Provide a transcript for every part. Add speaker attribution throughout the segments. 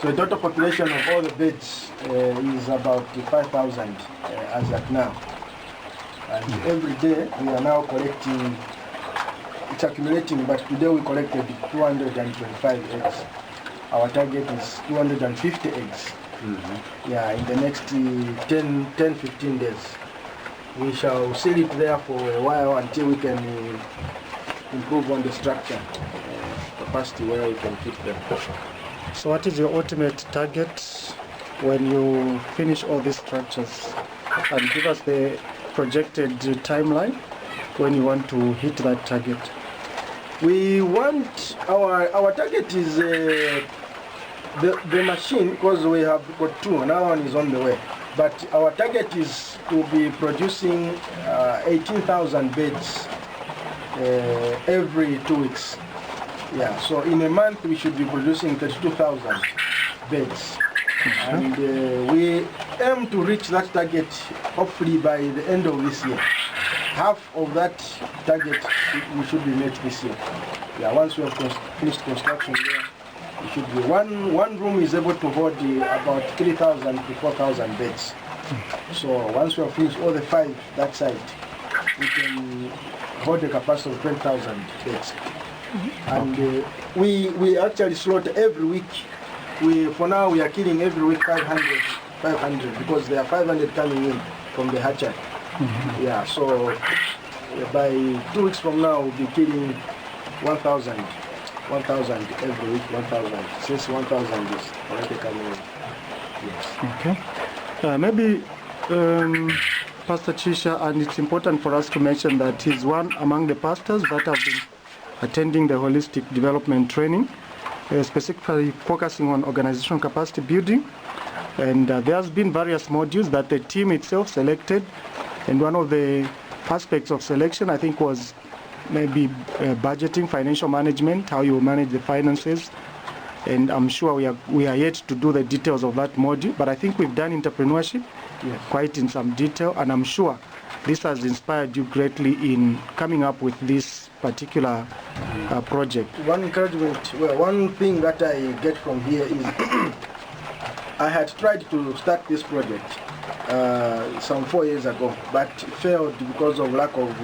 Speaker 1: So the total population of all the beds is about 5,000 as at now. And every day we are now collecting, it's accumulating, but today we collected 225 eggs. Our target is 250 eggs. Yeah, in the next 10-15 days. We shall seal it there for a while until we can improve on the structure capacity where we can keep them.
Speaker 2: So what is your ultimate target when you finish all these structures? And give us the projected timeline when you want to hit that target.
Speaker 1: We want, our target is the machine, because we have got two, another one is on the way. But our target is to be producing 18,000 beds every 2 weeks. Yeah, so in a month we should be producing 32,000 beds. And we aim to reach that target hopefully by the end of this year. Half of that target we should be met this year. Yeah, once we have finished construction there, it should be one room is able to hold about 3,000 to 4,000 beds. So once we have finished all the 5 that side, we can hold a capacity of 20,000 beds. And we actually slaughter every week. For now we are killing every week 500 because there are 500 coming in from the hatchery. Yeah, so by 2 weeks from now we'll be killing 1,000 every week, 1,000. Since 1,000 is already coming in. Yes.
Speaker 2: Okay. Maybe Pastor Chisha, and it's important for us to mention that he's one among the pastors that have been attending the holistic development training, specifically focusing on organizational capacity building. And there has been various modules that the team itself selected. And one of the aspects of selection, I think, was maybe budgeting, financial management, how you manage the finances. And I'm sure we are yet to do the details of that module, but I think we've done entrepreneurship quite in some detail, and I'm sure this has inspired you greatly in coming up with this particular project.
Speaker 1: One encouragement, well, one thing that I get from here is I had tried to start this project some 4 years ago, but failed because of lack of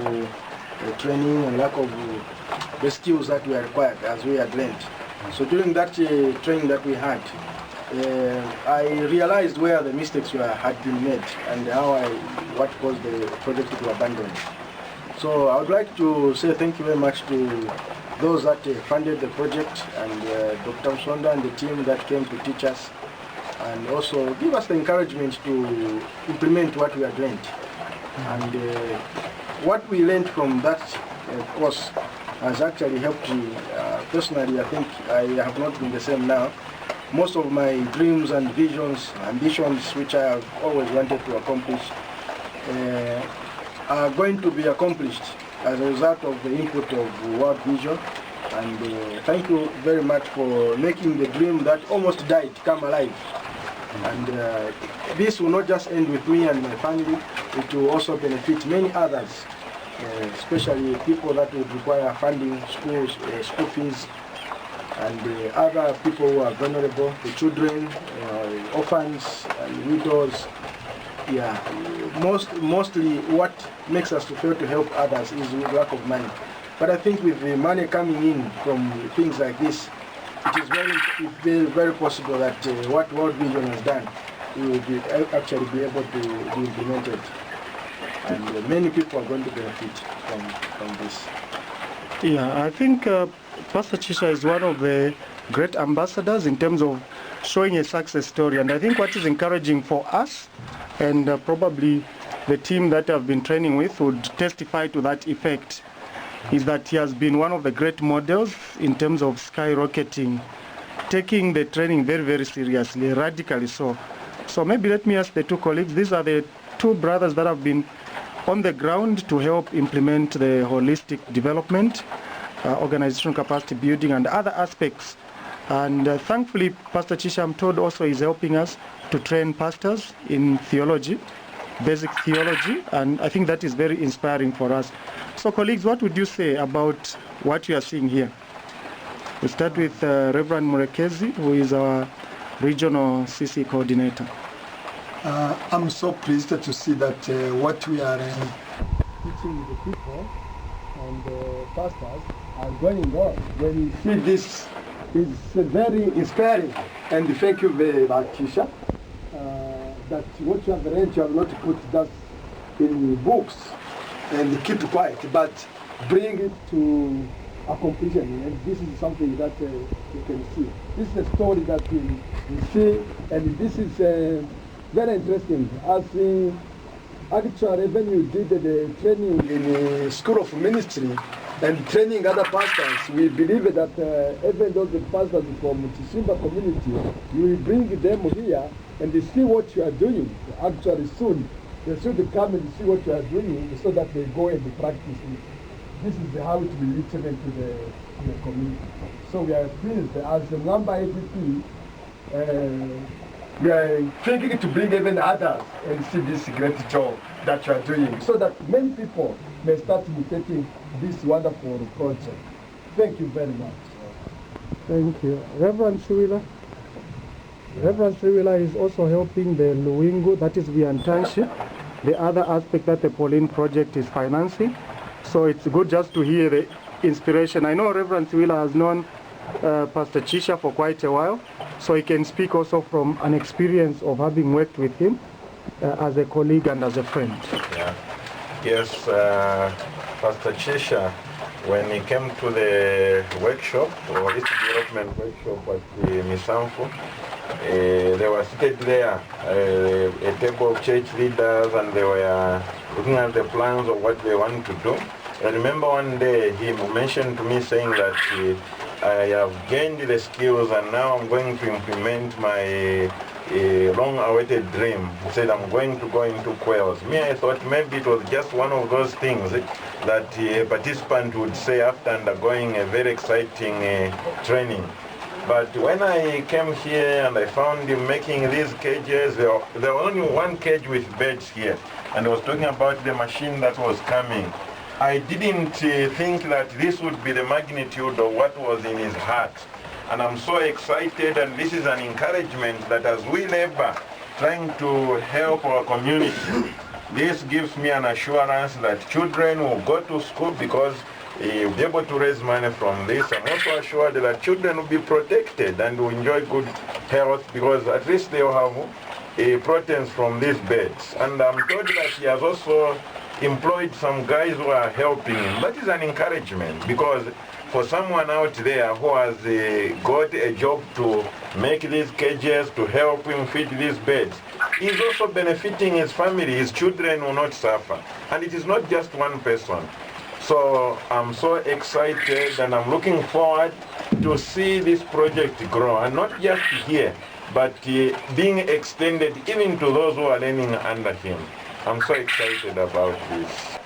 Speaker 1: training and lack of the skills that were required as we had learned. So during that training that we had, I realized where the mistakes had been made and what caused the project to abandon. So I would like to say thank you very much to those that funded the project, and Dr. Msonda and the team that came to teach us, and also give us the encouragement to implement what we had learned. And what we learned from that course has actually helped me. Personally, I think I have not been the same now. Most of my dreams and visions, ambitions, which I have always wanted to accomplish, are going to be accomplished as a result of the input of World Vision. And thank you very much for making the dream that almost died come alive. And this will not just end with me and my family, it will also benefit many others, especially people that would require funding, schools, school fees, and other people who are vulnerable, the children, orphans and widows. Yeah, mostly what makes us to fail to help others is the lack of money. But I think with the money coming in from things like this, it is very possible that what World Vision has done will actually be able to be implemented. And many people are going to benefit from this.
Speaker 2: Yeah, I think Pastor Chisha is one of the great ambassadors in terms of showing a success story. And I think what is encouraging for us, and probably the team that I've been training with would testify to that effect, is that he has been one of the great models in terms of skyrocketing, taking the training very, very seriously, radically so. So maybe let me ask the two colleagues, these are the two brothers that have been on the ground to help implement the holistic development, organizational capacity building, and other aspects. And thankfully, Pastor Chisha, I'm told, also is helping us to train pastors in theology, basic theology, and I think that is very inspiring for us. So colleagues, what would you say about what you are seeing here? We start with Reverend Murekezi, who is our Regional CC Coordinator.
Speaker 3: I'm so pleased to see that what we are teaching the people and the pastors are going on. When you see this, it's very inspiring. And thank you very much, Chisha, that what you have learned, you have not put that in books and keep quiet, but bring it to a completion. And this is something that you can see. This is a story that we see, and this is very interesting. As actually, when you did the training in the School of Ministry and training other pastors, we believe that even though the pastors from Chisha community, you will bring them here and they see what you are doing. Actually, soon they should come and see what you are doing so that they go and practice it. This is how it will reach into the community. So we are pleased as the number APP. We are thinking to bring even others and see this great job that you are doing so that many people may start imitating this wonderful project. Thank you very much.
Speaker 2: Thank you. Reverend Sriwila. Reverend Sriwila is also helping the Luingu, that is the internship, the other aspect that the Pauline project is financing. So it's good just to hear the inspiration. I know Reverend Sriwila has known Pastor Chisha for quite a while, so he can speak also from an experience of having worked with him as a colleague and as a friend.
Speaker 4: Yeah. Yes, Pastor Chisha, when he came to the workshop, or this development workshop at the Misanfo, they were seated there, a table of church leaders, and they were looking at the plans of what they want to do. I remember one day he mentioned to me saying that I have gained the skills and now I'm going to implement my long-awaited dream. He said, I'm going to go into Quails. Me, I thought maybe it was just one of those things that a participant would say after undergoing a very exciting training. But when I came here and I found him making these cages, there was only one cage with beds here. And I was talking about the machine that was coming. I didn't think that this would be the magnitude of what was in his heart. And I'm so excited, and this is an encouragement that as we labor trying to help our community, this gives me an assurance that children will go to school because you'll be able to raise money from this. I'm also assured that children will be protected and will enjoy good health because at least they will have proteins from these beds. And I'm told that he has also employed some guys who are helping him. That is an encouragement because for someone out there who has got a job to make these cages, to help him feed these beds, he's also benefiting his family. His children will not suffer. And it is not just one person. So I'm so excited and I'm looking forward to see this project grow, and not just here, but being extended even to those who are learning under him. I'm so excited about this.